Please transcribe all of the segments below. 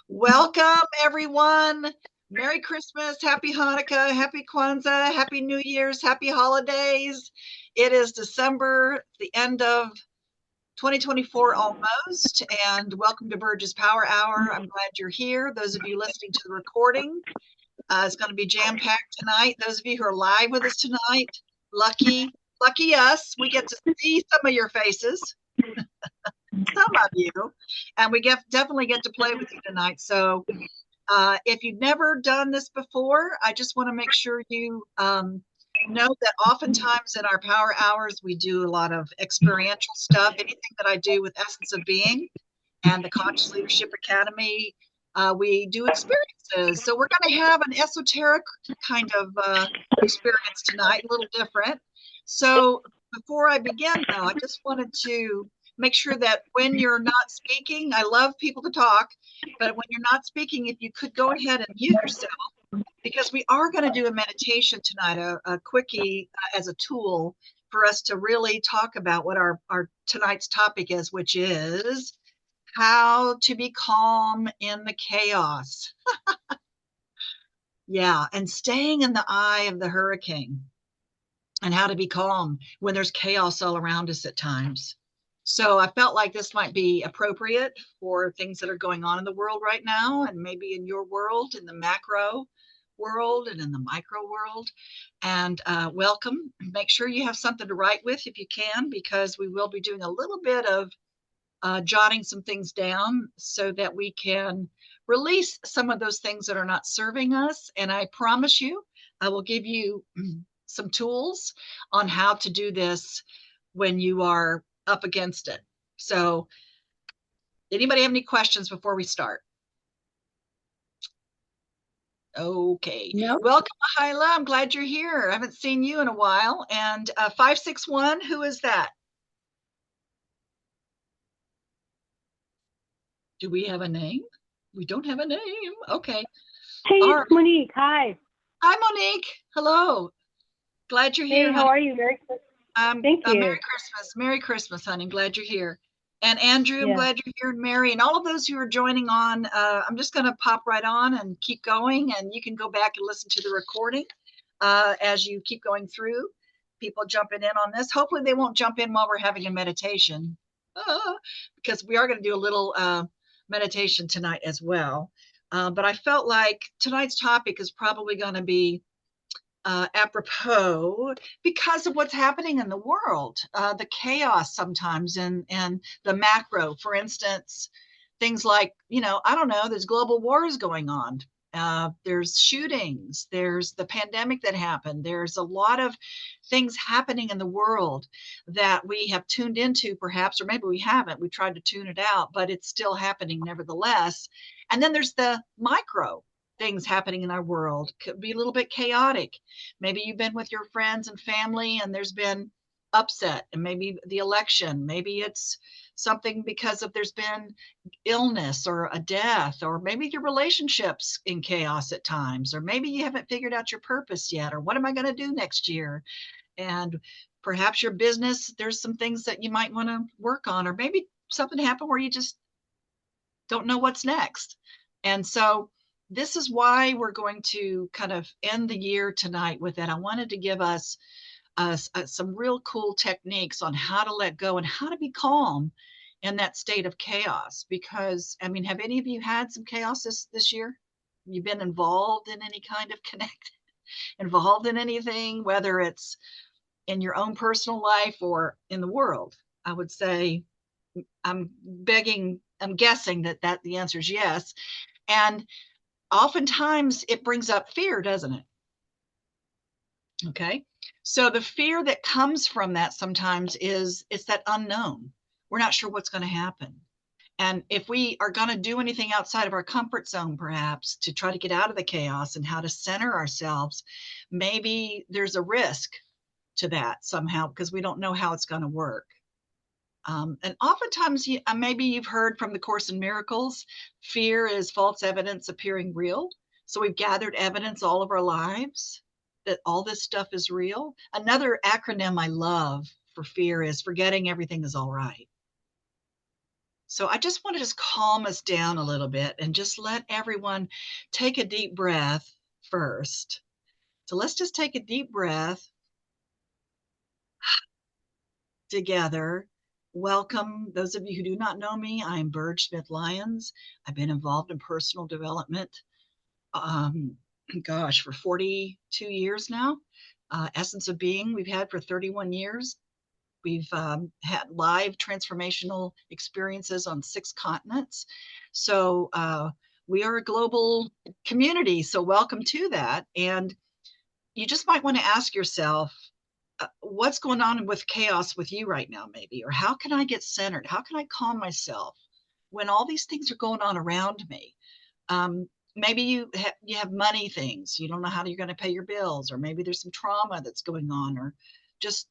Welcome, everyone. Merry Christmas, Happy Hanukkah, Happy Kwanzaa, Happy New Year's, Happy Holidays. It is December, the end of 2024 almost, and welcome to Burge's Power Hour. I'm glad you're here. Those of you listening to the recording, it's going to be jam-packed tonight. Those of you who are live with us tonight, lucky us. We get to see some of your faces, some of you, and we definitely get to play with you tonight. So if you've never done this before, I just want to make sure you know that oftentimes in our power hours, we do a lot of experiential stuff. Anything that I do with Essence of Being and the Conscious Leadership Academy, we do experiences. So we're going to have an esoteric kind of experience tonight, a little different. So before I begin, though, I just wanted to make sure that when you're not speaking, I love people to talk, but when you're not speaking, if you could go ahead and mute yourself, because we are going to do a meditation tonight, a quickie as a tool for us to really talk about what our tonight's topic is, which is how to be calm in the chaos. Yeah, and staying in the eye of the hurricane, and how to be calm when there's chaos all around us at times. So I felt like this might be appropriate for things that are going on in the world right now, and maybe in your world, in the macro world and in the micro world. And welcome. Make sure you have something to write with if you can, because we will be doing a little bit of jotting some things down so that we can release some of those things that are not serving us. And I promise you, I will give you some tools on how to do this when you are up against it. So, anybody have any questions before we start? Okay. No. Welcome, Hyla. I'm glad you're here. I haven't seen you in a while. And 561, who is that? Do we have a name? We don't have a name. Okay. Hey, All it's right. Monique. Hi. Hi, Monique. Hello. Glad you're Hey, here, how honey. are you? Thank Merry you. Christmas. Merry Christmas, honey. Glad you're here. And Andrew, I'm Yeah. glad you're here. And Mary, and all of those who are joining on, I'm just going to pop right on and keep going. And you can go back and listen to the recording as you keep going through. People jumping in on this. Hopefully, they won't jump in while we're having a meditation, because we are going to do a little meditation tonight as well. But I felt like tonight's topic is probably going to be apropos because of what's happening in the world, the chaos sometimes, and the macro. For instance, things like, I don't know, there's global wars going on. There's shootings. There's the pandemic that happened. There's a lot of things happening in the world that we have tuned into, perhaps, or maybe we haven't. We tried to tune it out, but it's still happening nevertheless. And then there's the micro things happening in our world. Could be a little bit chaotic. Maybe you've been with your friends and family and there's been upset, and maybe the election, maybe it's something because of there's been illness or a death, or maybe your relationships in chaos at times, or maybe you haven't figured out your purpose yet, or what am I going to do next year? And perhaps your business, there's some things that you might want to work on, or maybe something happened where you just don't know what's next. And so this is why we're going to kind of end the year tonight with that. I wanted to give us some real cool techniques on how to let go and how to be calm in that state of chaos. Because, I mean, have any of you had some chaos this year? You've been involved in any kind of involved in anything, whether it's in your own personal life or in the world? I would say I'm guessing that the answer is yes. And oftentimes it brings up fear, doesn't it? Okay. So the fear that comes from that sometimes is it's that unknown. We're not sure what's going to happen. And if we are going to do anything outside of our comfort zone, perhaps to try to get out of the chaos and how to center ourselves, maybe there's a risk to that somehow because we don't know how it's going to work. And oftentimes, maybe you've heard from the Course in Miracles, fear is false evidence appearing real. So we've gathered evidence all of our lives that all this stuff is real. Another acronym I love for fear is forgetting everything is all right. So I just want to just calm us down a little bit and just let everyone take a deep breath first. So let's just take a deep breath together. Welcome, those of you who do not know me. I'm Burge Smith Lyons. I've been involved in personal development, um, gosh, for 42 years now. Essence of Being, we've had for 31 years. We've had live transformational experiences on 6 continents. So we are a global community. So welcome to that. And you just might want to ask yourself, what's going on with chaos with you right now, maybe? Or how can I get centered? How can I calm myself when all these things are going on around me? Maybe you have money things. You don't know how you're going to pay your bills, or maybe there's some trauma that's going on, or just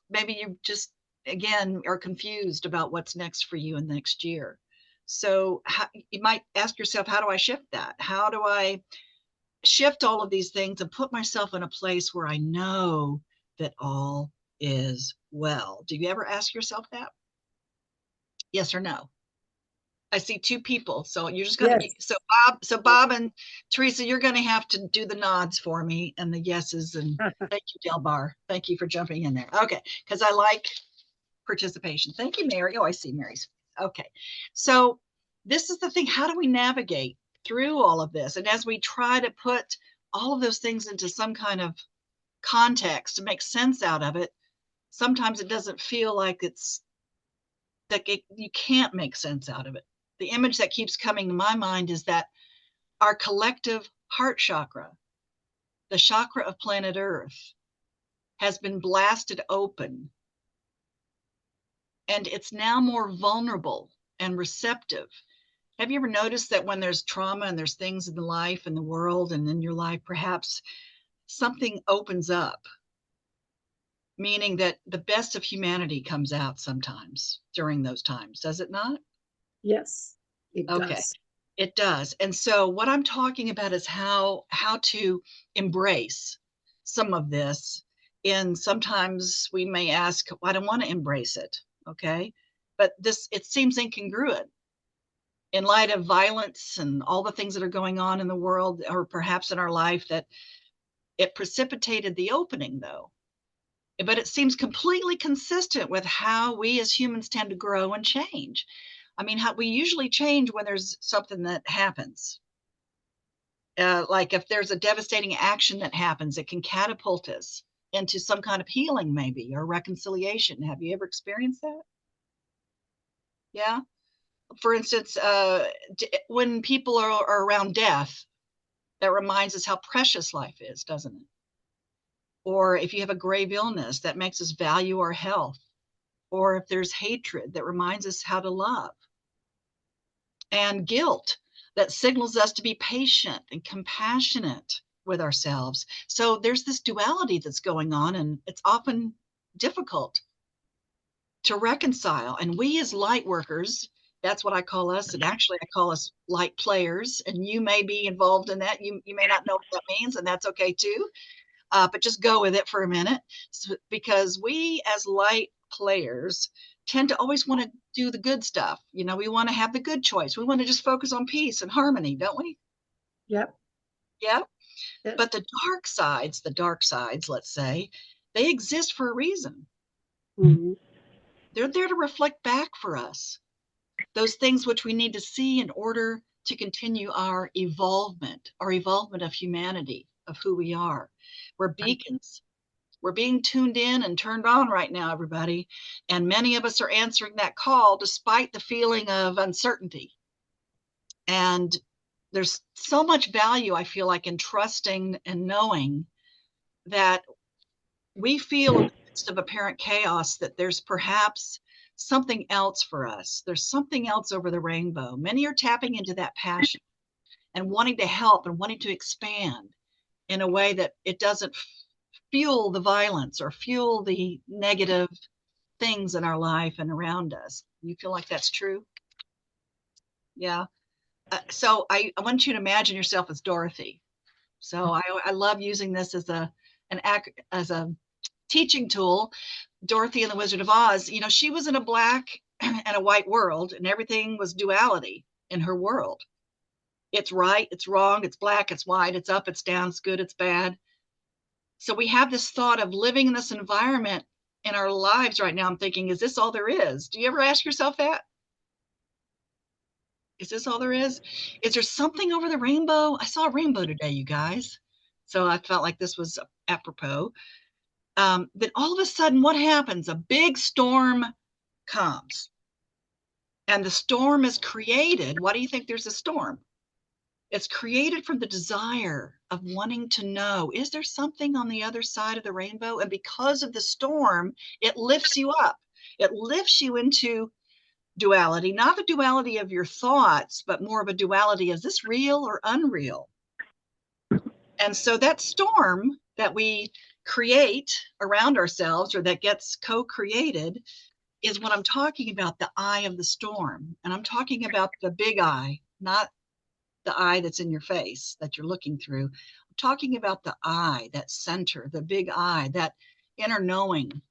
maybe you just again are confused about what's next for you in the next year. So you might ask yourself, how do I shift that? How do I shift all of these things and put myself in a place where I know that all is well? Do you ever ask yourself that? Yes or no? I see 2 people, so you're just gonna. Yes. Bob and Teresa, you're gonna have to do the nods for me and the yeses. And thank you, Del Bar. Thank you for jumping in there. Okay, because I like participation. Thank you, Mary. Oh, I see Mary's. Okay. So this is the thing. How do we navigate through all of this? And as we try to put all of those things into some kind of context to make sense out of it, sometimes it doesn't feel like you can't make sense out of it. The image that keeps coming to my mind is that our collective heart chakra, the chakra of planet Earth, has been blasted open, and it's now more vulnerable and receptive. Have you ever noticed that when there's trauma and there's things in the life and the world and in your life, perhaps something opens up, meaning that the best of humanity comes out sometimes during those times, does it not? Yes, it Okay, does. it does. And so what I'm talking about is how to embrace some of this. And sometimes we may ask, well, I don't want to embrace it. Okay. But this, it seems incongruent in light of violence and all the things that are going on in the world, or perhaps in our life, that it precipitated the opening, though. But it seems completely consistent with how we as humans tend to grow and change. I mean, how we usually change when there's something that happens. Like if there's a devastating action that happens, it can catapult us into some kind of healing, maybe, or reconciliation. Have you ever experienced that? Yeah. For instance, when people are around death, that reminds us how precious life is, doesn't it? Or if you have a grave illness, that makes us value our health. Or if there's hatred, that reminds us how to love. And guilt, that signals us to be patient and compassionate with ourselves. So there's this duality that's going on, and it's often difficult to reconcile. And we as light workers, that's what I call us. And actually, I call us light players. And you may be involved in that. You may not know what that means, and that's okay too. But just go with it for a minute, because we as light players tend to always want to do the good stuff. You know, we want to have the good choice. We want to just focus on peace and harmony, don't we? Yep. Yeah. Yes. But the dark sides, let's say, they exist for a reason. Mhm. They're there to reflect back for us those things which we need to see in order to continue our evolvement of humanity, of who we are. We're beacons. We're being tuned in and turned on right now, everybody. And many of us are answering that call despite the feeling of uncertainty. And there's so much value, I feel like, in trusting and knowing that we feel in the midst of apparent chaos that there's perhaps something else for us. There's something else over the rainbow. Many are tapping into that passion and wanting to help and wanting to expand in a way that it doesn't fuel the violence or fuel the negative things in our life and around us. You feel like that's true? Yeah. So I want you to imagine yourself as Dorothy. So I love using this as as a teaching tool. Dorothy and the Wizard of Oz, you know, she was in a black and a white world, and everything was duality in her world. It's right, it's wrong, it's black, it's white, it's up, it's down, it's good, it's bad. So we have this thought of living in this environment in our lives right now. I'm thinking, is this all there is? Do you ever ask yourself that? Is this all there is? Is there something over the rainbow? I saw a rainbow today, you guys. So I felt like this was apropos. Then all of a sudden, what happens? A big storm comes, and the storm is created. Why do you think there's a storm? It's created from the desire of wanting to know, is there something on the other side of the rainbow? And because of the storm, it lifts you up. It lifts you into duality, not the duality of your thoughts, but more of a duality. Is this real or unreal? And so that storm that we create around ourselves, or that gets co-created, is what I'm talking about, the eye of the storm. And I'm talking about the big eye, not the eye that's in your face that you're looking through. I'm talking about the eye, that center, the big eye, that inner knowing,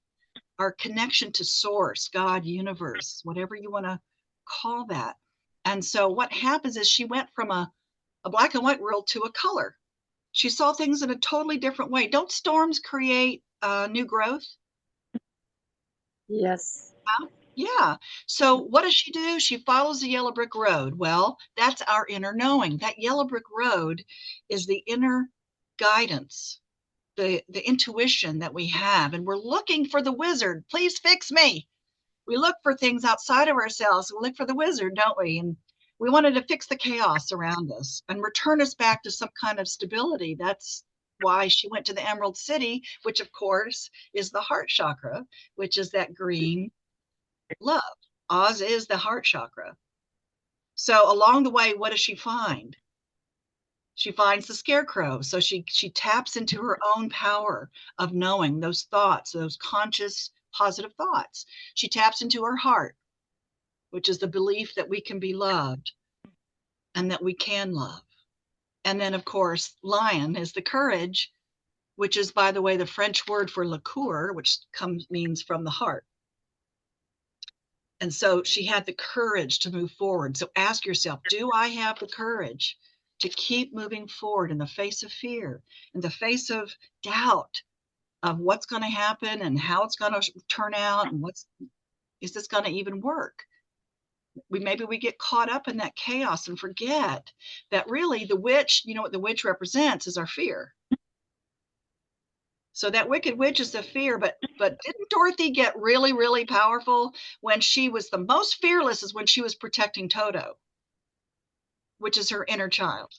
our connection to source, God, universe, whatever you want to call that. And so what happens is she went from a black and white world to a color. She saw things in a totally different way. Don't storms create new growth? Yes. Yeah. So what does she do? She follows the yellow brick road. Well, that's our inner knowing. That yellow brick road is the inner guidance, the intuition that we have. And we're looking for the wizard. Please fix me. We look for things outside of ourselves. We look for the wizard, don't we? And we wanted to fix the chaos around us and return us back to some kind of stability. That's why she went to the Emerald City, which of course is the heart chakra, which is that green love. Oz is the heart chakra. So along the way, what does she find? She finds the scarecrow. So she taps into her own power of knowing those thoughts, those conscious positive thoughts. She taps into her heart, which is the belief that we can be loved and that we can love. And then, of course, lion is the courage, which is, by the way, the French word for liqueur, which means from the heart. And so she had the courage to move forward. So ask yourself, do I have the courage to keep moving forward in the face of fear, in the face of doubt of what's going to happen and how it's going to turn out, and is this going to even work? Maybe we get caught up in that chaos and forget that really the witch, you know what the witch represents, is our fear. So that wicked witch is the fear, but didn't Dorothy get really, really powerful when she was the most fearless? Is when she was protecting Toto, which is her inner child.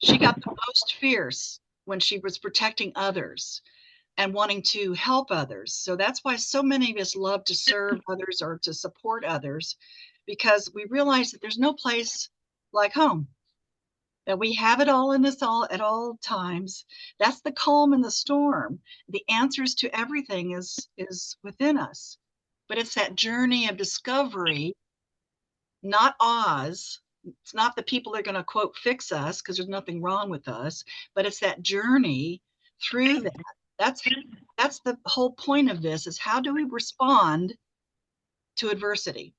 She got the most fierce when she was protecting others and wanting to help others. So that's why so many of us love to serve others or to support others, because we realize that there's no place like home, that we have it all in us all at all times. That's the calm in the storm. The answers to everything is within us. But it's that journey of discovery, not Oz. It's not the people that are going to quote fix us, because there's nothing wrong with us, but it's that journey through that. That's the whole point of this, is how do we respond to adversity?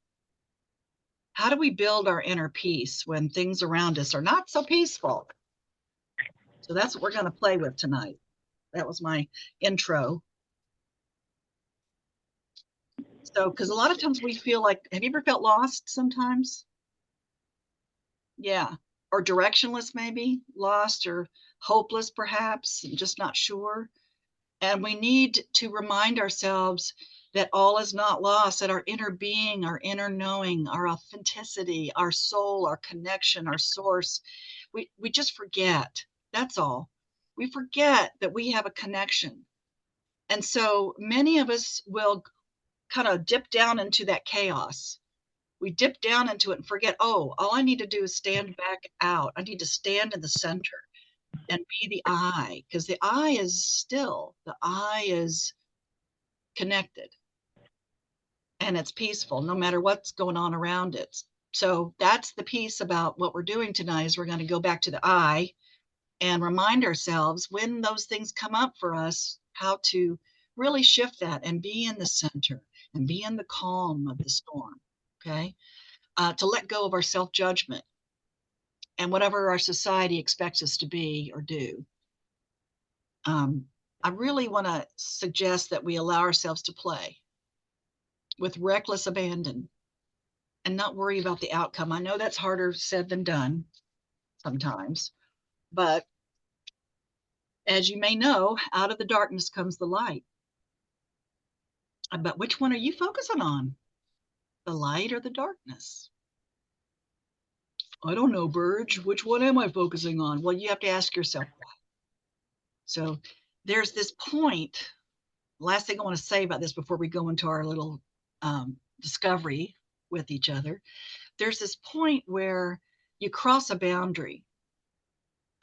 How do we build our inner peace when things around us are not so peaceful? So that's what we're going to play with tonight. That was my intro. So, because a lot of times we feel like, have you ever felt lost sometimes? Yeah. Or directionless, maybe lost or hopeless, perhaps, and just not sure. And we need to remind ourselves that all is not lost, that our inner being, our inner knowing, our authenticity, our soul, our connection, our source, we just forget. That's all. We forget that we have a connection. And so many of us will kind of dip down into that chaos. We dip down into it and forget, oh, all I need to do is stand back out. I need to stand in the center and be the eye, because the eye is still, the eye is connected, and it's peaceful no matter what's going on around it. So that's the piece about what we're doing tonight, is we're going to go back to the eye and remind ourselves when those things come up for us, how to really shift that and be in the center and be in the calm of the storm. Okay. To let go of our self judgment and whatever our society expects us to be or do. Um, I really want to suggest that we allow ourselves to play with reckless abandon and not worry about the outcome. I know that's harder said than done sometimes, but as you may know, out of the darkness comes the light. But which one are you focusing on? The light or the darkness? I don't know, Burge. Which one am I focusing on? Well, you have to ask yourself that. So there's this point. Last thing I want to say about this before we go into our little discovery with each other. There's this point where you cross a boundary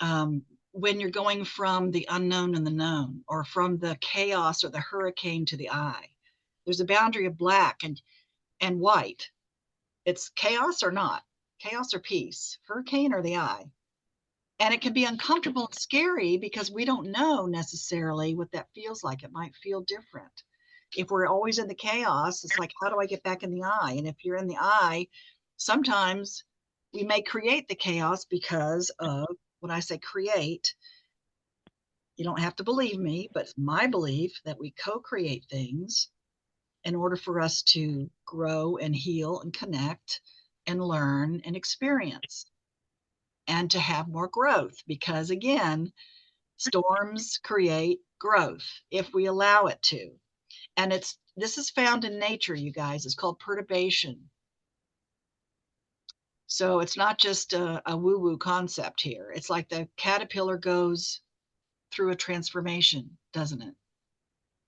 um, when you're going from the unknown and the known, or from the chaos or the hurricane to the eye. There's a boundary of black and white. It's chaos or not, chaos or peace, hurricane or the eye. And it can be uncomfortable and scary because we don't know necessarily what that feels like. It might feel different. If we're always in the chaos, it's like, how do I get back in the eye? And if you're in the eye, sometimes we may create the chaos because of, when I say create, you don't have to believe me, but it's my belief that we co create things in order for us to grow and heal and connect and learn and experience and to have more growth. Because again, storms create growth if we allow it to. And this is found in nature, you guys. It's called perturbation. So it's not just a woo-woo concept here. It's like the caterpillar goes through a transformation, doesn't it?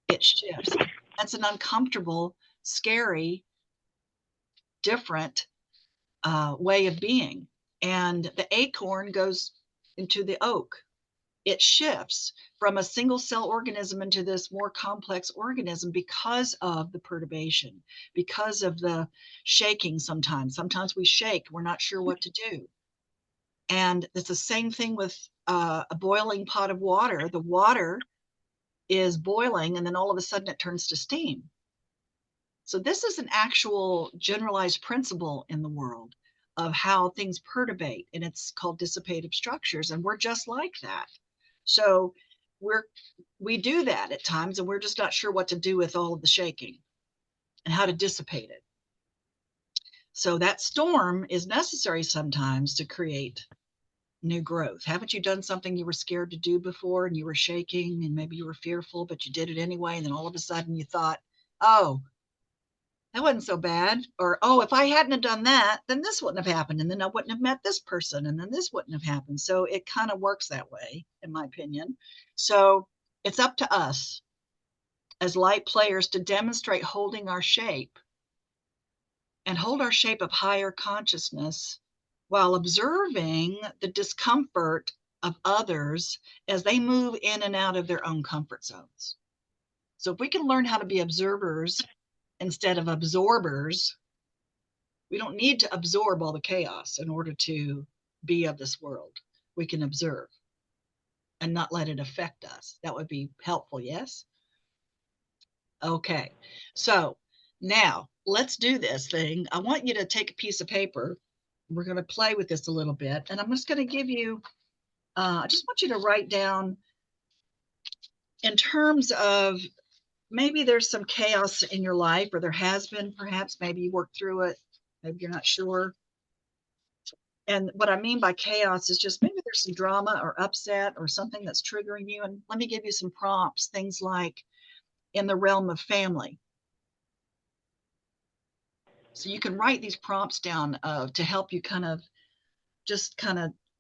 It shifts. That's an uncomfortable, scary, different way of being. And the acorn goes into the oak. It shifts from a single cell organism into this more complex organism because of the perturbation, because of the shaking sometimes. Sometimes we shake, we're not sure what to do. And it's the same thing with a boiling pot of water. The water is boiling, and then all of a sudden it turns to steam. So this is an actual generalized principle in the world of how things perturbate, and it's called dissipative structures, and we're just like that. So we're we do that at times, and we're just not sure what to do with all of the shaking and how to dissipate it. So that storm is necessary sometimes to create new growth. Haven't you done something you were scared to do before and you were shaking and maybe you were fearful, but you did it anyway, and then all of a sudden you thought, oh, that wasn't so bad. Or, oh, if I hadn't have done that, then this wouldn't have happened. And then I wouldn't have met this person. And then this wouldn't have happened. So it kind of works that way, in my opinion. So it's up to us as light players to demonstrate holding our shape and hold our shape of higher consciousness while observing the discomfort of others as they move in and out of their own comfort zones. So if we can learn how to be observers instead of absorbers, we don't need to absorb all the chaos in order to be of this world. We can observe and not let it affect us. That would be helpful, yes? Okay, so now let's do this thing. I want you to take a piece of paper. We're going to play with this a little bit, and I'm just going to give you, I just want you to write down in terms of maybe there's some chaos in your life, or there has been perhaps, maybe you worked through it, maybe you're not sure. And what I mean by chaos is just maybe there's some drama or upset or something that's triggering you. And let me give you some prompts, things like in the realm of family. So you can write these prompts down to help you kind of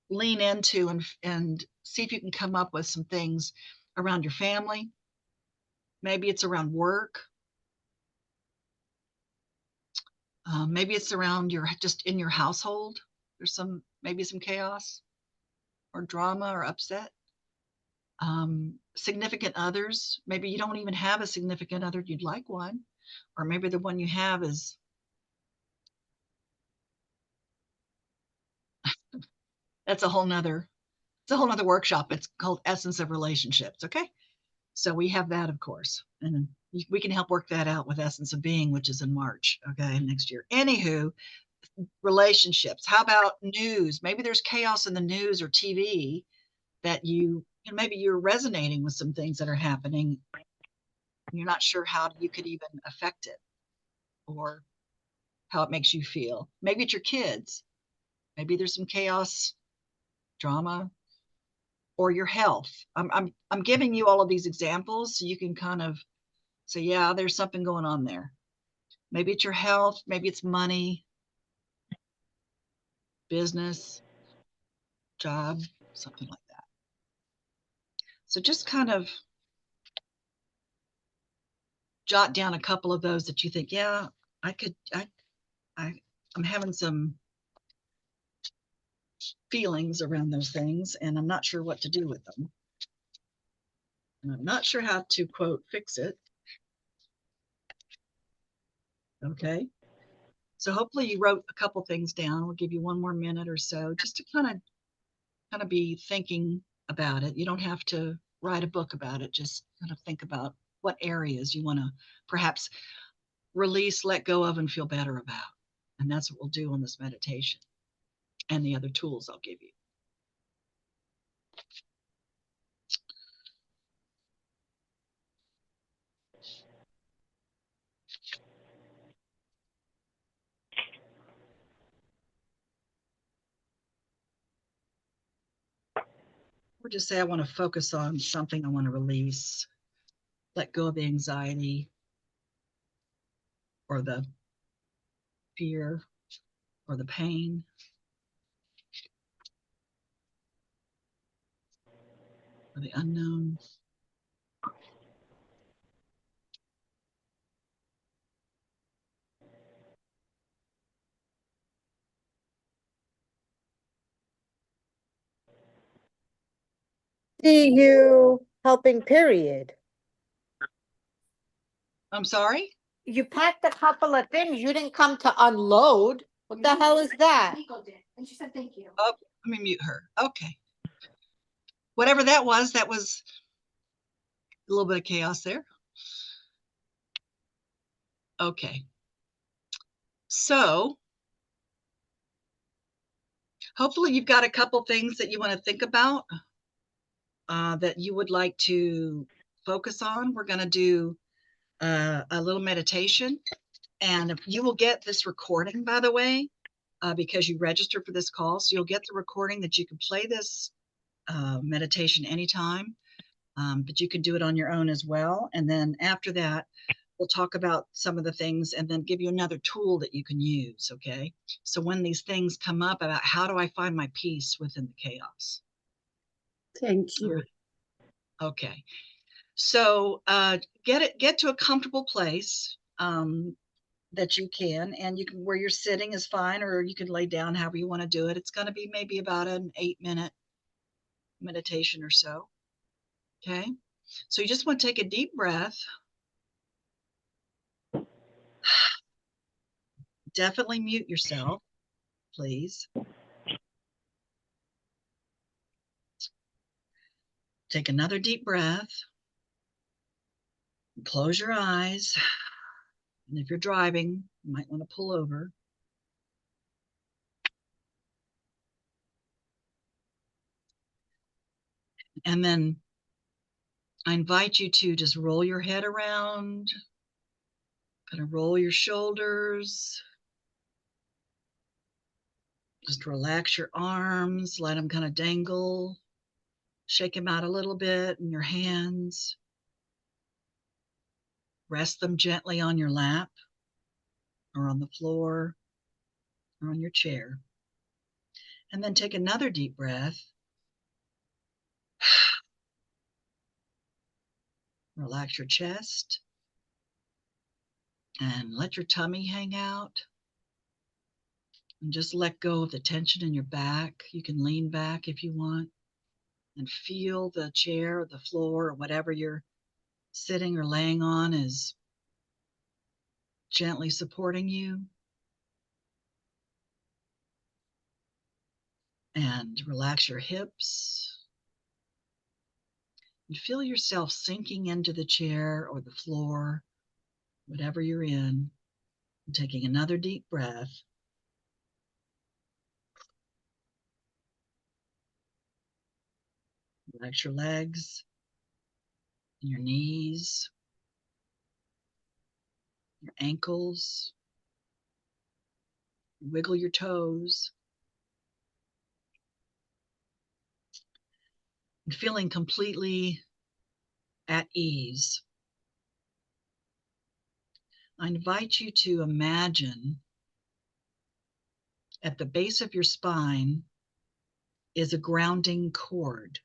lean into and see if you can come up with some things around your family. Maybe it's around work. Maybe it's around just in your household. There's maybe some chaos or drama or upset. Significant others. Maybe you don't even have a significant other, you'd like one, or maybe the one you have is, that's a whole nother, it's a whole nother workshop. It's called Essence of Relationships. Okay. So we have that, of course, and we can help work that out with Essence of Being, which is in March, okay, next year. Anywho, relationships. How about news? Maybe there's chaos in the news or TV that maybe you're resonating with some things that are happening. You're not sure how you could even affect it or how it makes you feel. Maybe it's your kids. Maybe there's some chaos, drama, or your health. I'm giving you all of these examples so you can kind of say, yeah, there's something going on there. Maybe it's your health, maybe it's money, business, job, something like that. So just kind of jot down a couple of those that you think, yeah, I could, I'm having some feelings around those things, and I'm not sure what to do with them. And I'm not sure how to, quote, fix it. Okay. So hopefully you wrote a couple things down. We'll give you one more minute or so just to kind of be thinking about it. You don't have to write a book about it. Just kind of think about what areas you want to perhaps release, let go of, and feel better about. And that's what we'll do on this meditation and the other tools I'll give you. Or just say, I want to focus on something I want to release, let go of the anxiety or the fear or the pain or the unknown. See you helping, period. I'm sorry? You packed a couple of things. You didn't come to unload. What the hell is that? Nico did, and she said thank you. Oh, let me mute her. Okay. Whatever that was a little bit of chaos there. Okay. So hopefully you've got a couple things that you want to think about that you would like to focus on. We're going to do a little meditation, and you will get this recording, by the way, because you registered for this call. So you'll get the recording that you can play this meditation anytime, but you can do it on your own as well. And then after that, we'll talk about some of the things and then give you another tool that you can use. Okay. So when these things come up about how do I find my peace within the chaos? Thank you. Okay. So get to a comfortable place that you can, and you can, where you're sitting is fine, or you can lay down however you want to do it. It's going to be maybe about an 8-minute meditation or so. Okay. So you just want to take a deep breath. Definitely mute yourself, please. Take another deep breath. Close your eyes. And if you're driving, you might want to pull over. And then I invite you to just roll your head around, kind of roll your shoulders. Just relax your arms, let them kind of dangle. Shake them out a little bit in your hands. Rest them gently on your lap or on the floor or on your chair. And then take another deep breath. Relax your chest and let your tummy hang out. And just let go of the tension in your back. You can lean back if you want and feel the chair or the floor or whatever you're sitting or laying on is gently supporting you. And relax your hips. And feel yourself sinking into the chair or the floor, whatever you're in, and taking another deep breath. Relax your legs, your knees, your ankles. Wiggle your toes. And feeling completely at ease, I invite you to imagine at the base of your spine is a grounding cord.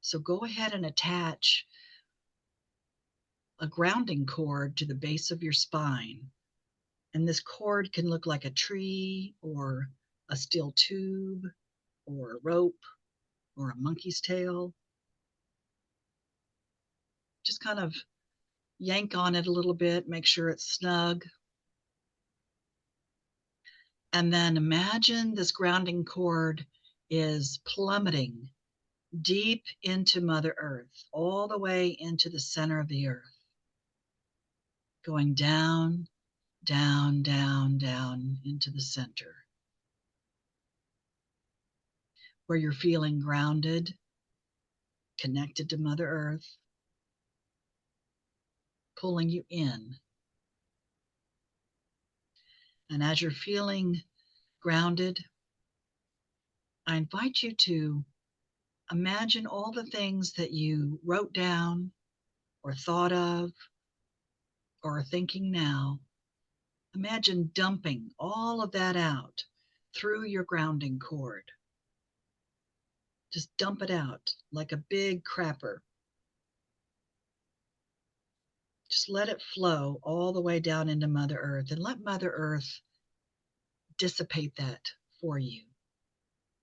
So go ahead and attach a grounding cord to the base of your spine. And this cord can look like a tree or a steel tube or a rope or a monkey's tail. Just kind of yank on it a little bit, make sure it's snug. And then imagine this grounding cord is plummeting deep into Mother Earth, all the way into the center of the earth, going down, down, down, down into the center, where you're feeling grounded, connected to Mother Earth, pulling you in. And as you're feeling grounded, I invite you to imagine all the things that you wrote down or thought of or are thinking now. Imagine dumping all of that out through your grounding cord. Just dump it out like a big crapper. Just let it flow all the way down into Mother Earth and let Mother Earth dissipate that for you.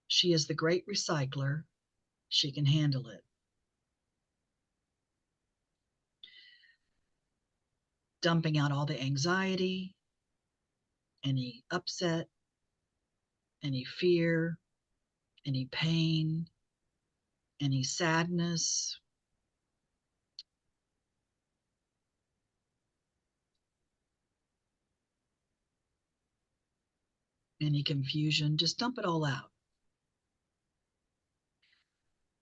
She is the great recycler. She can handle it. Dumping out all the anxiety, any upset, any fear, any pain, any sadness, any confusion. Just dump it all out.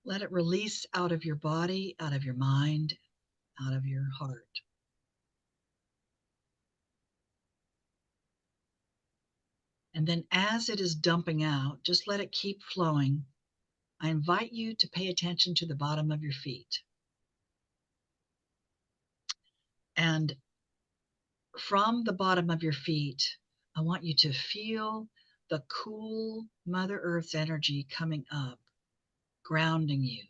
Let it release out of your body, out of your mind, out of your heart. And then as it is dumping out, just let it keep flowing. I invite you to pay attention to the bottom of your feet. And from the bottom of your feet, I want you to feel the cool Mother Earth's energy coming up, grounding you,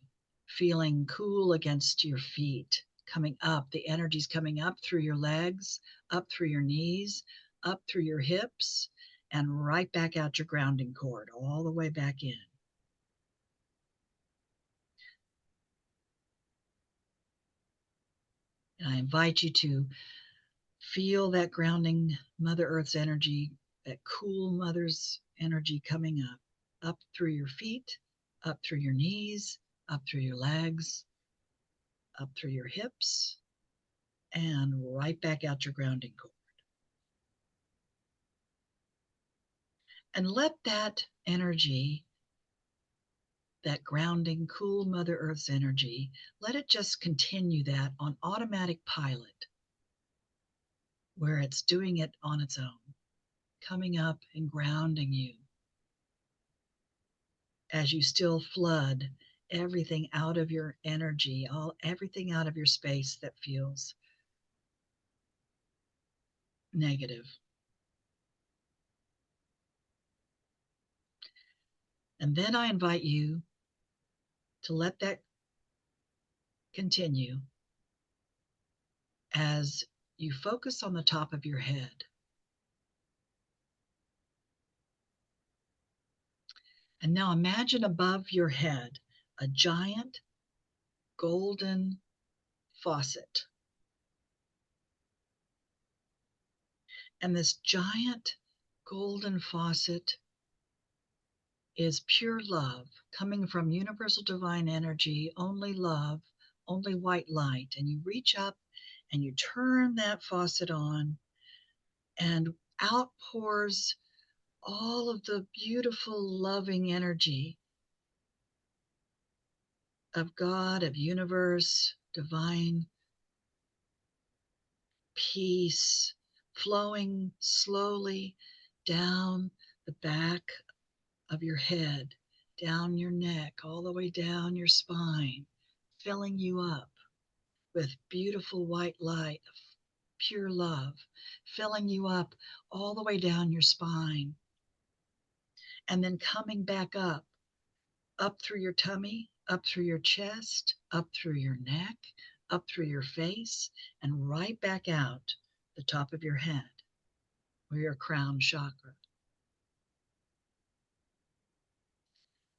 feeling cool against your feet, coming up. The energy's coming up through your legs, up through your knees, up through your hips, and right back out your grounding cord, all the way back in. And I invite you to feel that grounding Mother Earth's energy, that cool Mother's energy coming up through your feet, up through your knees, up through your legs, up through your hips, and right back out your grounding cord. And let that energy, that grounding, cool Mother Earth's energy, let it just continue that on automatic pilot, where it's doing it on its own, coming up and grounding you as you still flood everything out of your energy, everything out of your space that feels negative. And then I invite you to let that continue as you focus on the top of your head. And now imagine above your head a giant golden faucet. And this giant golden faucet is pure love coming from universal divine energy, only love, only white light. And you reach up and you turn that faucet on, and out pours all of the beautiful, loving energy of God, of universe, divine peace, flowing slowly down the back of your head, down your neck, all the way down your spine, filling you up with beautiful white light of pure love, filling you up all the way down your spine, and then coming back up through your tummy, up through your chest, up through your neck, up through your face, and right back out the top of your head, or your crown chakra.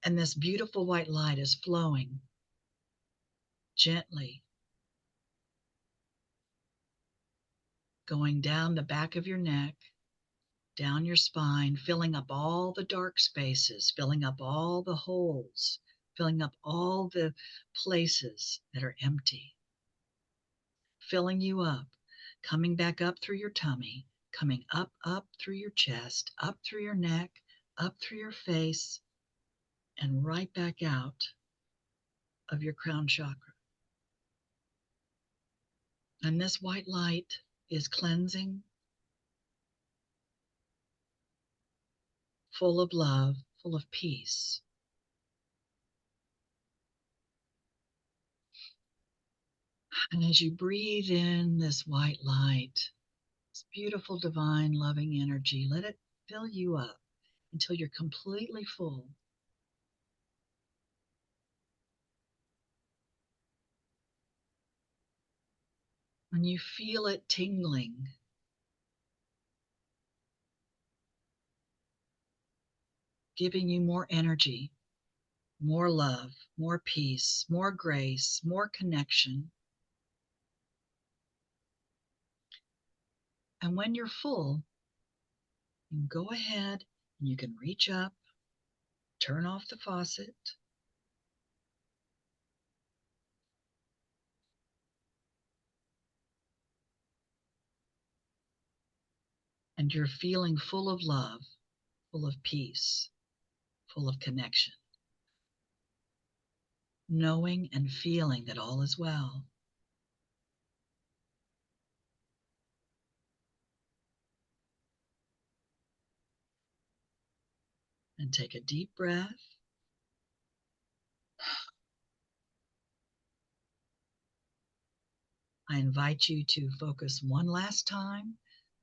And this beautiful white light is flowing gently, going down the back of your neck, down your spine, filling up all the dark spaces, filling up all the holes, filling up all the places that are empty, filling you up, coming back up through your tummy, coming up through your chest, up through your neck, up through your face, and right back out of your crown chakra. And this white light is cleansing, full of love, full of peace. And as you breathe in this white light, this beautiful, divine, loving energy, let it fill you up until you're completely full. When you feel it tingling, giving you more energy, more love, more peace, more grace, more connection. And when you're full, you can go ahead and you can reach up, turn off the faucet, and you're feeling full of love, full of peace, full of connection, knowing and feeling that all is well. And take a deep breath. I invite you to focus one last time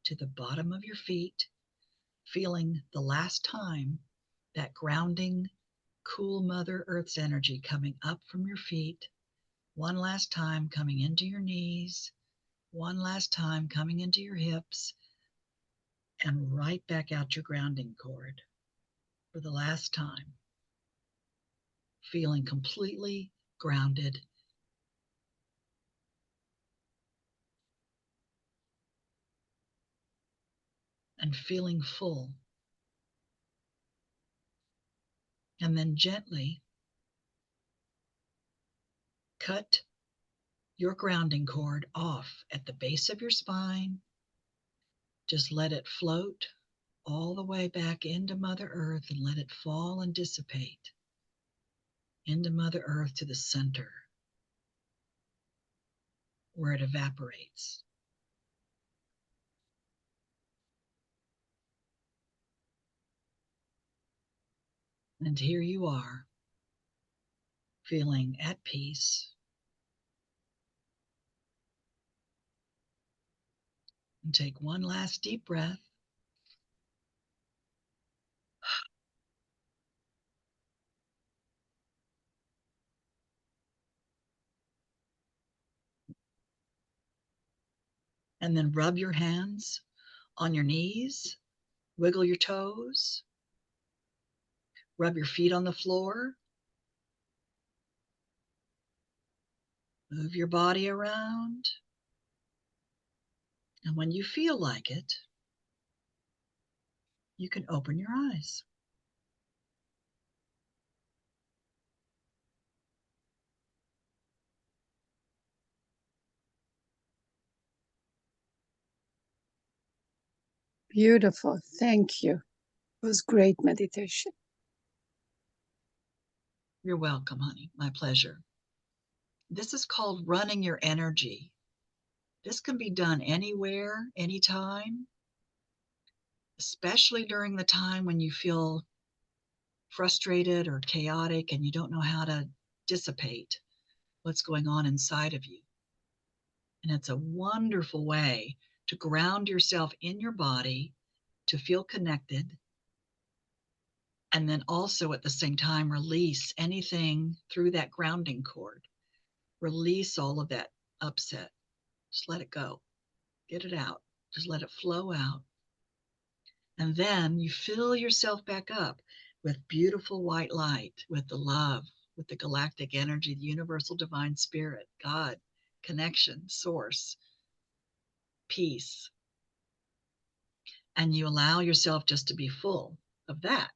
to the bottom of your feet, feeling the last time that grounding, cool Mother Earth's energy coming up from your feet, one last time coming into your knees, one last time coming into your hips, and right back out your grounding cord for the last time, feeling completely grounded and feeling full. And then gently cut your grounding cord off at the base of your spine. Just let it float all the way back into Mother Earth and let it fall and dissipate into Mother Earth to the center where it evaporates. And here you are, feeling at peace. And take one last deep breath. And then rub your hands on your knees, wiggle your toes, rub your feet on the floor, move your body around. And when you feel like it, you can open your eyes. Beautiful. Thank you. It was great meditation. You're welcome, honey. My pleasure. This is called running your energy. This can be done anywhere, anytime, especially during the time when you feel frustrated or chaotic and you don't know how to dissipate what's going on inside of you. And it's a wonderful way to ground yourself in your body, to feel connected, and then also at the same time release anything through that grounding cord. Release all of that upset. Just let it go. Get it out. Just let it flow out. And then you fill yourself back up with beautiful white light, with the love, with the galactic energy, the universal divine spirit, God, connection, source, peace. And you allow yourself just to be full of that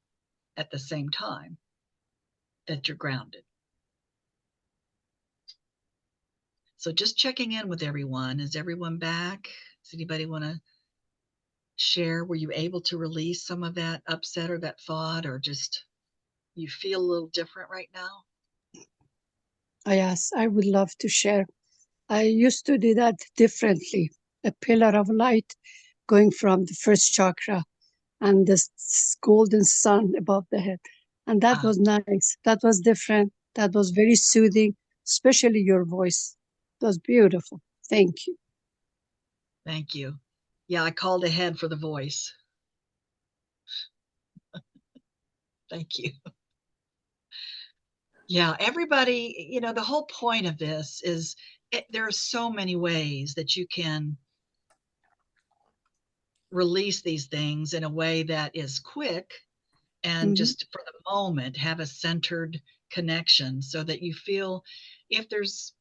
at the same time that you're grounded. So just checking in with everyone. Is everyone back? Does anybody want to share? Were you able to release some of that upset or that thought, or just you feel a little different right now? Yes, I would love to share. I used to do that differently. A pillar of light going from the first chakra and the golden sun above the head. And that Ah, was nice. That was different. That was very soothing, especially your voice. It was beautiful. Thank you. thank you. Yeah, I called ahead for the voice. Thank you. Yeah, everybody, the whole point of this is there are so many ways that you can release these things in a way that is quick and Mhm. just for the moment have a centered connection so that you feel if there's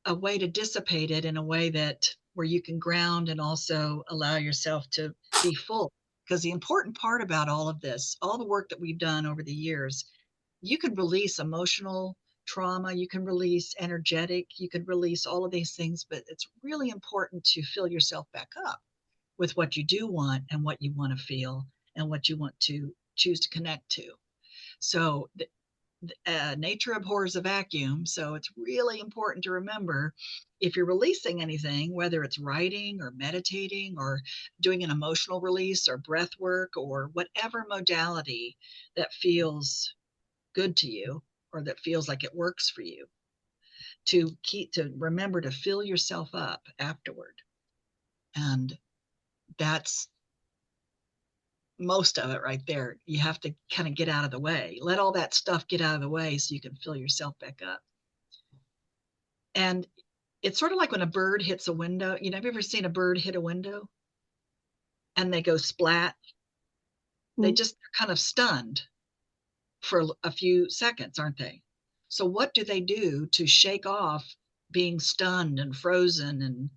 a way to dissipate it in a way that where you can ground and also allow yourself to be full. Because the important part about all of this, all the work that we've done over the years, you can release emotional trauma, you can release energetic, you can release all of these things, but it's really important to fill yourself back up with what you do want and what you want to feel and what you want to choose to connect to. So nature abhors a vacuum. So it's really important to remember if you're releasing anything, whether it's writing or meditating or doing an emotional release or breath work or whatever modality that feels good to you or that feels like it works for you, to remember to fill yourself up afterward. And that's most of it right there. You have to kind of get out of the way. Let all that stuff get out of the way so you can fill yourself back up. And it's sort of like when a bird hits a window. Have you ever seen a bird hit a window and they go splat? They're kind of stunned for a few seconds, aren't they? So what do they do to shake off being stunned and frozen? And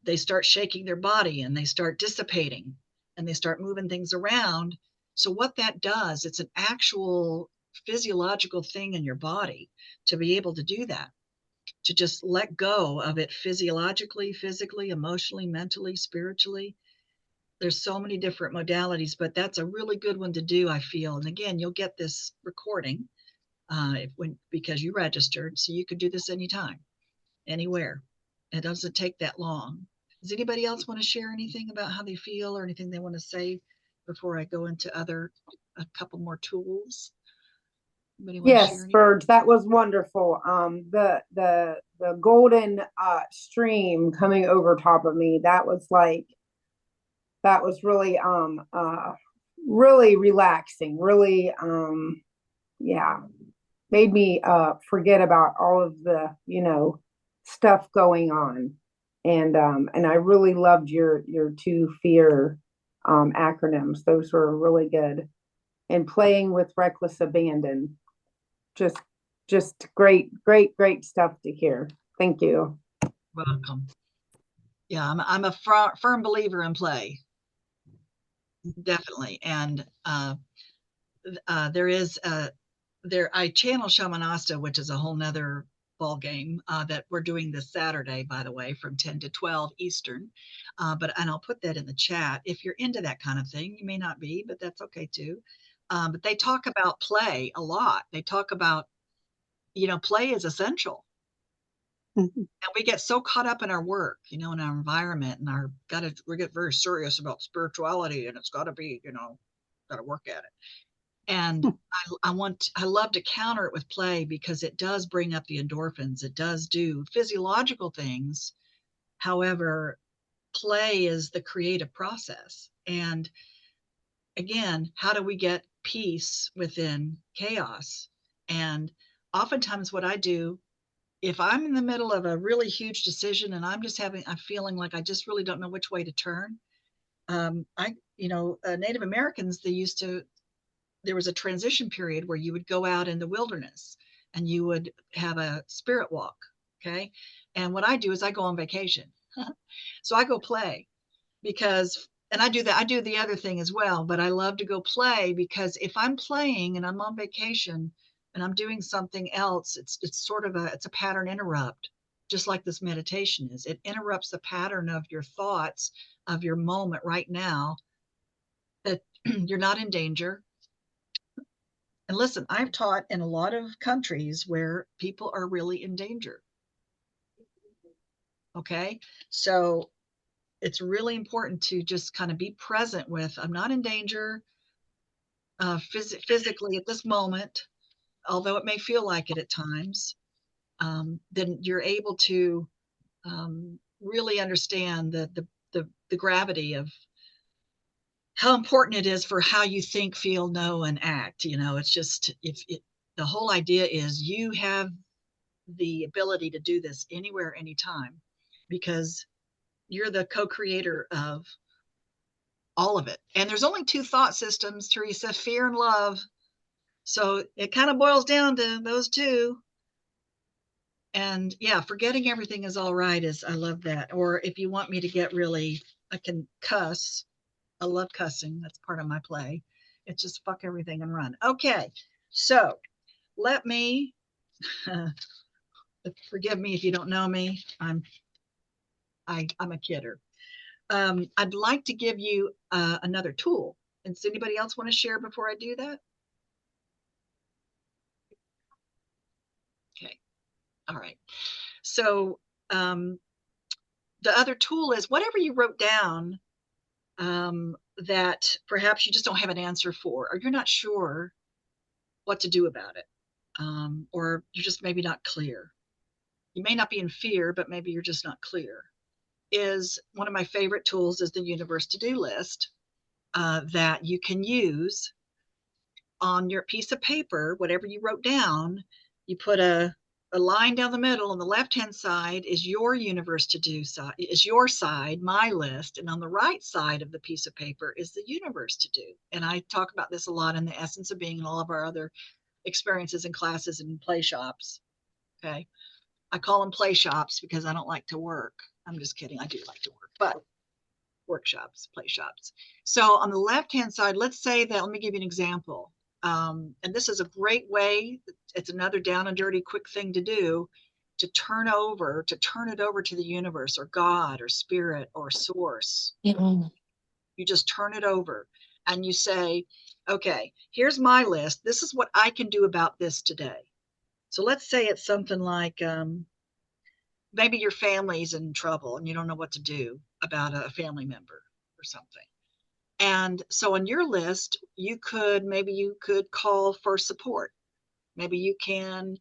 they start shaking their body and they start dissipating and they start moving things around. So what that does, it's an actual physiological thing in your body to be able to do that, to just let go of it physiologically, physically, emotionally, mentally, spiritually. There's so many different modalities, but that's a really good one to do, I feel. And again, you'll get this recording because you registered, so you could do this anytime, anywhere. It doesn't take that long. Does anybody else want to share anything about how they feel or anything they want to say before I go into a couple more tools? Anybody want to share Yes, anything? Burge, that was wonderful. The golden stream coming over top of me, that was really really relaxing, really yeah, made me forget about all of the, stuff going on. And I really loved your two fear acronyms. Those were really good. And playing with reckless abandon, just great stuff to hear. Thank you. Welcome. Yeah, I'm a firm believer in play, definitely. And there is I channel Shamanasta, which is a whole nother ball game that we're doing this Saturday, by the way, from 10 to 12 Eastern. And I'll put that in the chat. If you're into that kind of thing, you may not be, but that's okay too. But they talk about play a lot. They talk about, play is essential. Mhm. And we get so caught up in our work, in our environment, and we get very serious about spirituality, and it's got to be, got to work at it. And I love to counter it with play because it does bring up the endorphins. It does do physiological things. However, play is the creative process. And again, how do we get peace within chaos? And oftentimes what I do, if I'm in the middle of a really huge decision and I'm feeling like I just really don't know which way to turn. Native Americans, there was a transition period where you would go out in the wilderness and you would have a spirit walk. Okay. And what I do is I go on vacation. So I go play and I do that. I do the other thing as well, but I love to go play because if I'm playing and I'm on vacation and I'm doing something else, it's sort of it's a pattern interrupt, just like this meditation is. It interrupts the pattern of your thoughts of your moment right now, that you're not in danger. And listen, I've taught in a lot of countries where people are really in danger. Okay. So it's really important to just kind of be present with, I'm not in danger physically at this moment, although it may feel like it at times. Then you're able to really understand the gravity of how important it is for how you think, feel, know, and act. It's just, the whole idea is you have the ability to do this anywhere, anytime, because you're the co-creator of all of it. And there's only two thought systems, Teresa, fear and love. So it kind of boils down to those two. And yeah, forgetting everything is all right I love that. Or if you want me to get really, I can cuss. I love cussing. That's part of my play. It's just fuck everything and run. Okay. So let me, forgive me if you don't know me. I'm a kidder. I'd like to give you another tool. And does anybody else want to share before I do that? Okay. All right. So the other tool is whatever you wrote down that perhaps you just don't have an answer for, or you're not sure what to do about it, or you're just maybe not clear. You may not be in fear, but maybe you're just not clear. Is one of my favorite tools is the universe to-do list that you can use on your piece of paper. Whatever you wrote down, you put a line down the middle. On the left-hand side is your universe to do side, is your side, my list. And on the right side of the piece of paper is the universe to do. And I talk about this a lot in the essence of being and all of our other experiences and classes and play shops. Okay. I call them play shops because I don't like to work. I'm just kidding. I do like to work, but workshops, play shops. So on the left-hand side, let's say that, let me give you an example. And this is a great way. It's another down and dirty, quick thing to do, to turn it over to the universe or God or spirit or source. Mm-hmm. You just turn it over and you say, okay, here's my list. This is what I can do about this today. So let's say it's something like, maybe your family's in trouble and you don't know what to do about a family member or something. And so on your list, maybe you could call for support. Maybe you can,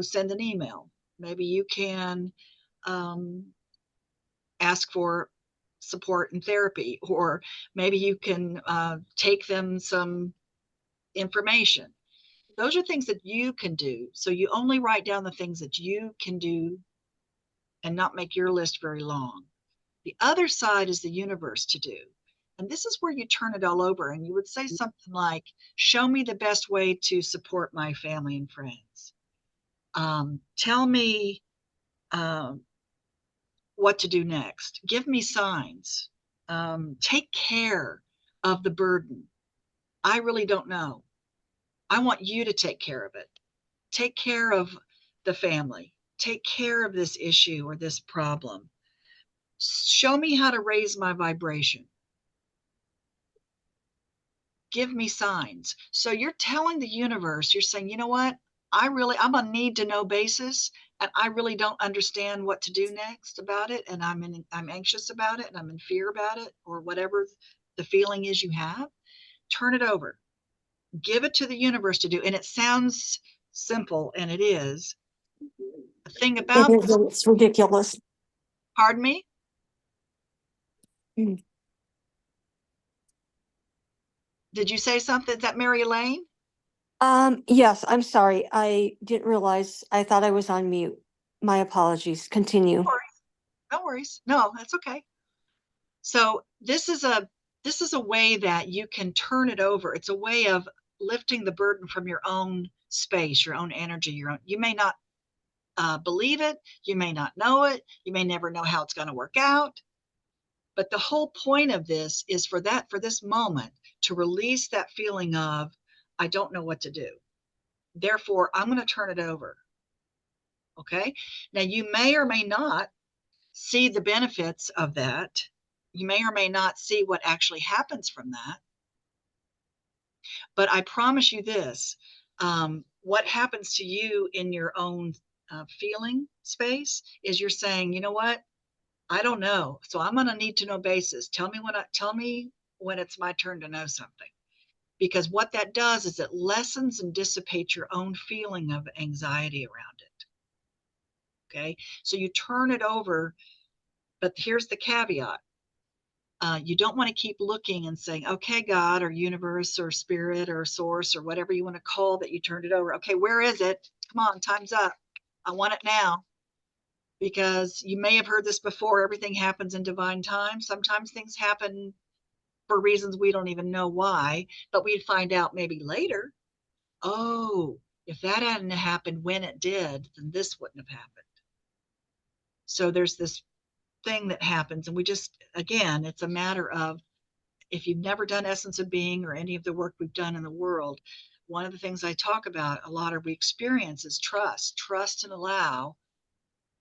send an email. Maybe you can ask for support and therapy, or maybe you can take them some information. Those are things that you can do. So you only write down the things that you can do and not make your list very long. The other side is the universe to do. And this is where you turn it all over and you would say something like, show me the best way to support my family and friends. Tell me what to do next. Give me signs. Take care of the burden. I really don't know. I want you to take care of it. Take care of the family. Take care of this issue or this problem. Show me how to raise my vibration. Give me signs. So you're telling the universe, you're saying, you know what? I'm on need to know basis, and I really don't understand what to do next about it. And I'm anxious about it, and I'm in fear about it, or whatever the feeling is you have. Turn it over. Give it to the universe to do. And it sounds simple, and it is. The thing It about is, this, it's ridiculous. pardon me? Mm. Did you say something? Is that Mary Elaine? Yes, I'm sorry. I didn't realize. I thought I was on mute. My apologies. Continue. No worries. No, that's okay. So this is a way that you can turn it over. It's a way of lifting the burden from your own space, your own energy, your own. You may not believe it, you may not know it, you may never know how it's going to work out. But the whole point of this is for this moment to release that feeling of, I don't know what to do. Therefore, I'm going to turn it over. Okay. Now, you may or may not see the benefits of that. You may or may not see what actually happens from that. But I promise you this, what happens to you in your own feeling space is you're saying, you know what? I don't know. So I'm on a need to know basis. Tell me when it's my turn to know something. Because what that does is it lessens and dissipates your own feeling of anxiety around it. Okay. So you turn it over, but here's the caveat. You don't want to keep looking and saying, okay, God or universe or spirit or source or whatever you want to call that you turned it over. Okay, where is it? Come on, time's up. I want it now. Because you may have heard this before, everything happens in divine time. Sometimes things happen for reasons we don't even know why, but we'd find out maybe later. Oh, if that hadn't happened when it did, then this wouldn't have happened. So there's this thing that happens, and we just, again, it's a matter of, if you've never done Essence of Being or any of the work we've done in the world, one of the things I talk about a lot of we experience is trust and allow,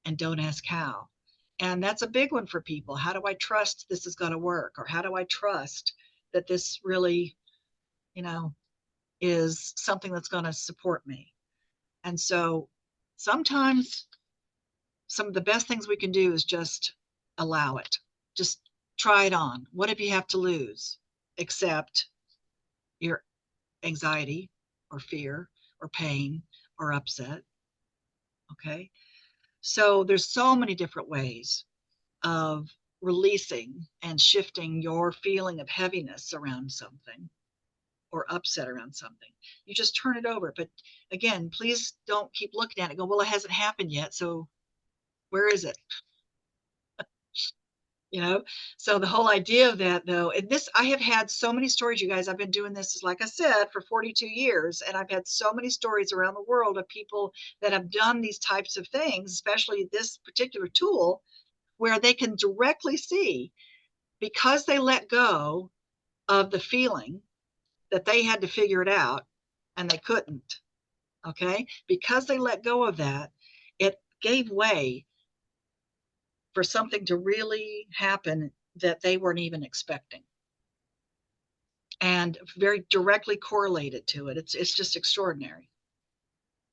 and don't ask how. And that's a big one for people. How do I trust this is going to work? Or how do I trust that this really, you know, is something that's going to support me? And so sometimes some of the best things we can do is just allow it. Just try it on. What if you have to lose? Except your anxiety or fear or pain or upset. Okay. So there's so many different ways of releasing and shifting your feeling of heaviness around something or upset around something. You just turn it over. But again, please don't keep looking at it and go, well, it hasn't happened yet. So where is it? You know, so the whole idea of that, though, and this, I have had so many stories, you guys. I've been doing this, like I said, for 42 years, and I've had so many stories around the world of people that have done these types of things, especially this particular tool, where they can directly see, because they let go of the feeling that they had to figure it out and they couldn't. Okay, because they let go of that, it gave way for something to really happen that they weren't even expecting, and very directly correlated to it. It's just extraordinary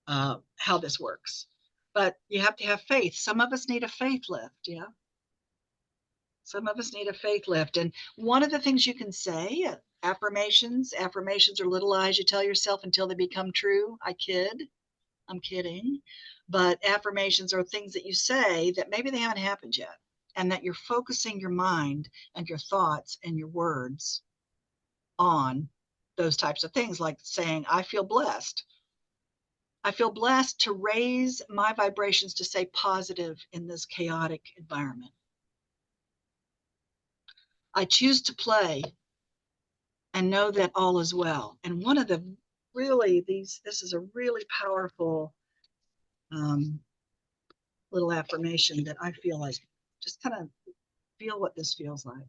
how this works. But you have to have faith. Some of us need a faith lift. Yeah, some of us need a faith lift. And one of the things you can say, affirmations are little lies you tell yourself until they become true. I'm kidding. But affirmations are things that you say that maybe they haven't happened yet, and that you're focusing your mind and your thoughts and your words on those types of things, like saying, I feel blessed. I feel blessed to raise my vibrations to say positive in this chaotic environment. I choose to play and know that all is well. And one of the this is a really powerful little affirmation that I feel like, just kind of feel what this feels like.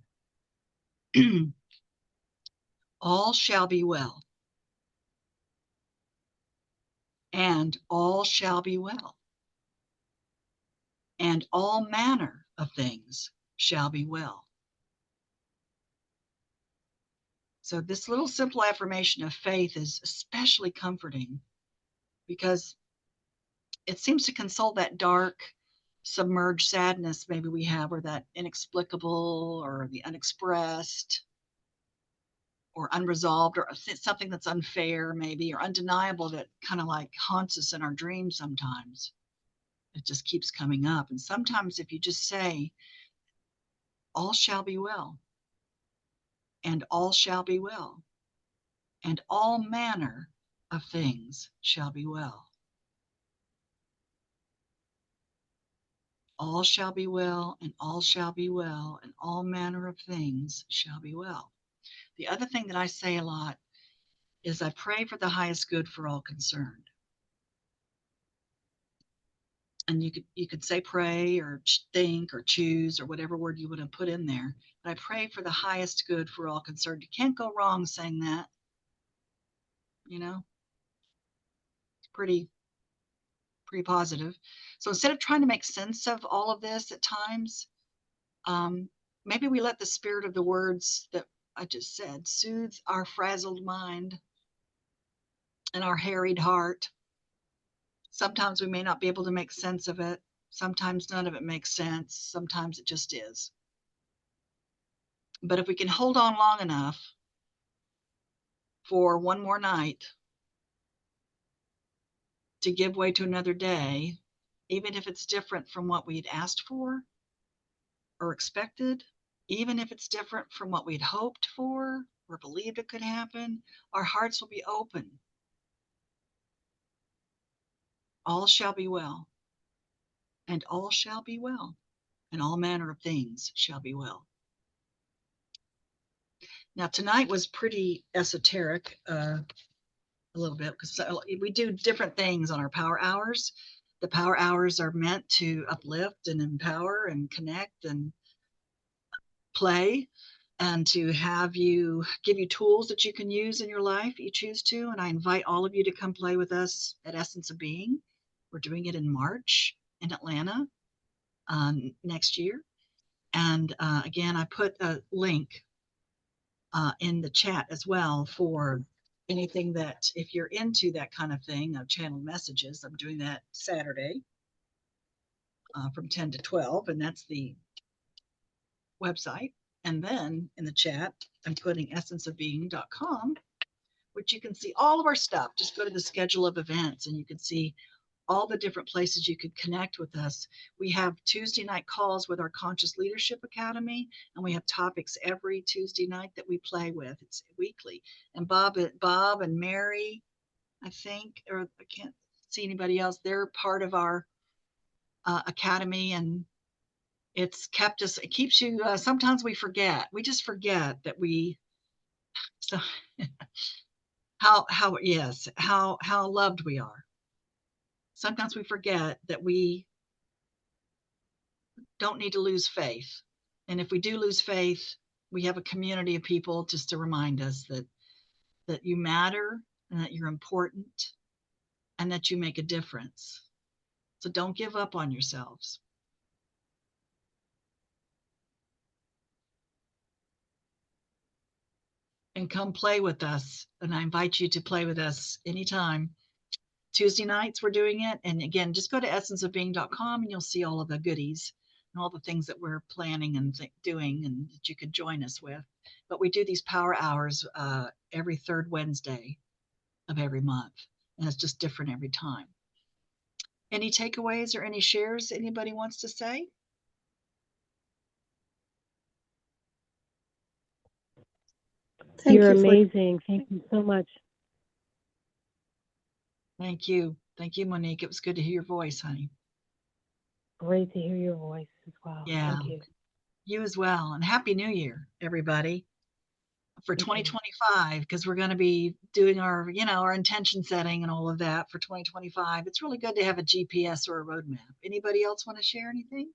All shall be well. And all shall be well. and all manner of things shall be well. So this little simple affirmation of faith is especially comforting because it seems to console that dark, submerged sadness maybe we have, or that inexplicable or the unexpressed or unresolved, or something that's unfair maybe, or undeniable, that kind of like haunts us in our dreams sometimes. It just keeps coming up. And sometimes if you just say, all shall be well, and all shall be well, and all manner of things shall be well. All shall be well, and all shall be well, and all manner of things shall be well. The other thing that I say a lot is I pray for the highest good for all concerned. And you could say pray or think or choose or whatever word you want to put in there. But I pray for the highest good for all concerned. You can't go wrong saying that. You know, it's pretty positive. So instead of trying to make sense of all of this at times, maybe we let the spirit of the words that I just said soothe our frazzled mind and our harried heart. Sometimes we may not be able to make sense of it. Sometimes none of it makes sense. Sometimes it just is. But if we can hold on long enough for one more night to give way to another day, even if it's different from what we'd asked for or expected, even if it's different from what we'd hoped for or believed it could happen, our hearts will be open. All shall be well, and all shall be well, and all manner of things shall be well. Now, tonight was pretty esoteric, a little bit, because we do different things on our power hours. The power hours are meant to uplift and empower and connect and play, and to have you give you tools that you can use in your life if you choose to. And I invite all of you to come play with us at Essence of Being. We're doing it in March in Atlanta next year. And again, I put a link in the chat as well for anything that, if you're into that kind of thing, of channel messages. I'm doing that Saturday from 10 to 12, and that's the website. And then in the chat, I'm putting essenceofbeing.com, which you can see all of our stuff. Just go to the schedule of events and you can see all the different places you could connect with us. We have Tuesday night calls with our Conscious Leadership Academy, and we have topics every Tuesday night that we play with. It's weekly. And Bob and Mary, I think, or I can't see anybody else, they're part of our academy, and it keeps you, sometimes we just forget that so how loved we are. Sometimes we forget that we don't need to lose faith. And if we do lose faith, we have a community of people just to remind us that you matter and that you're important and that you make a difference. So don't give up on yourselves. And come play with us. And I invite you to play with us anytime. Tuesday nights we're doing it. And again, just go to essenceofbeing.com and you'll see all of the goodies and all the things that we're planning and doing and that you could join us with. But we do these power hours every third Wednesday of every month. And it's just different every time. Any takeaways or any shares anybody wants to say? You're amazing. Thank you so much. Thank you. Thank you, Monique. It was good to hear your voice, honey. Great to hear your voice as well. Yeah. Thank you. You as well. And Happy New Year, everybody, for 2025, because we're going to be doing our, our intention setting and all of that for 2025. It's really good to have a GPS or a roadmap. Anybody else want to share anything?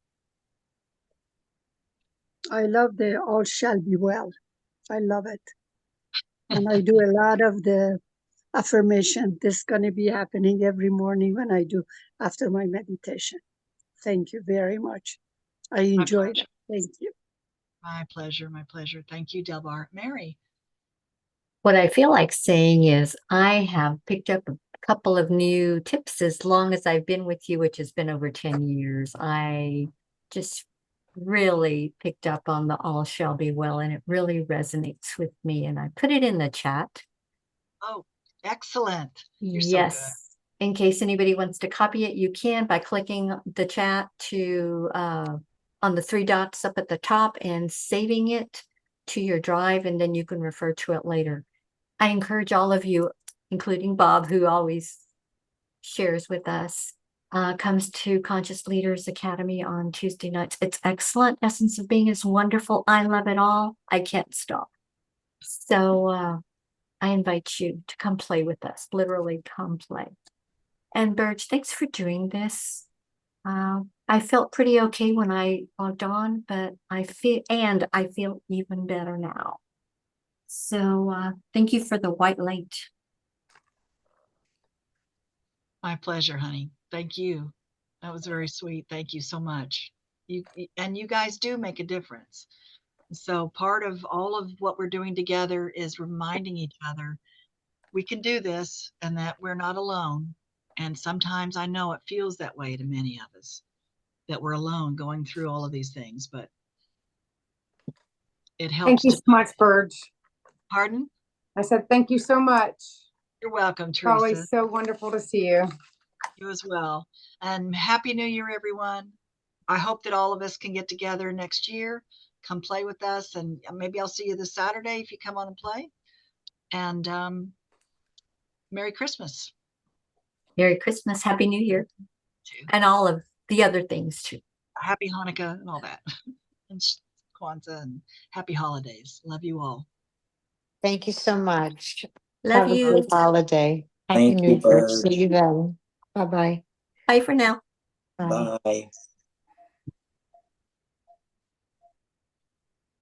I love the all shall be well. I love it. And I do a lot of the affirmation. This is going to be happening every morning when I do after my meditation. Thank you very much. I My enjoyed pleasure. it. Thank you. My pleasure. My pleasure. Thank you, Delbar. Mary. What I feel like saying is I have picked up a couple of new tips as long as I've been with you, which has been over 10 years. I just really picked up on the all shall be well, and it really resonates with me. And I put it in the chat. Oh, excellent. You're so good. Yes. In case anybody wants to copy it, you can by clicking the chat to on the three dots up at the top and saving it to your drive, and then you can refer to it later. I encourage all of you, including Bob, who always shares with us, comes to Conscious Leaders Academy on Tuesday nights. It's excellent. Essence of Being is wonderful. I love it all. I can't stop. So I invite you to come play with us, literally come play. And Burge, thanks for doing this. I felt pretty okay when I logged on, but I feel even better now. So thank you for the white light. My pleasure, honey. Thank you. That was very sweet. Thank you so much. And you guys do make a difference. So part of all of what we're doing together is reminding each other we can do this and that we're not alone. And sometimes I know it feels that way to many of us, that we're alone going through all of these things, but it helps Thank you to. so much, Burge. Pardon? I said thank you so much. You're welcome, It's Teresa. always so wonderful to see you. You as well. And Happy New Year, everyone. I hope that all of us can get together next year, come play with us, and maybe I'll see you this Saturday if you come on and play. And Merry Christmas. Merry Christmas, Happy New Year, Too. and all of the other things too. Happy Hanukkah and all that. And Kwanzaa and happy holidays. Love you all. Thank you so much. Love Have a you. great holiday. Happy Thank New you, Year. Bird. See you then. Bye-bye. Bye for now. Bye. Bye.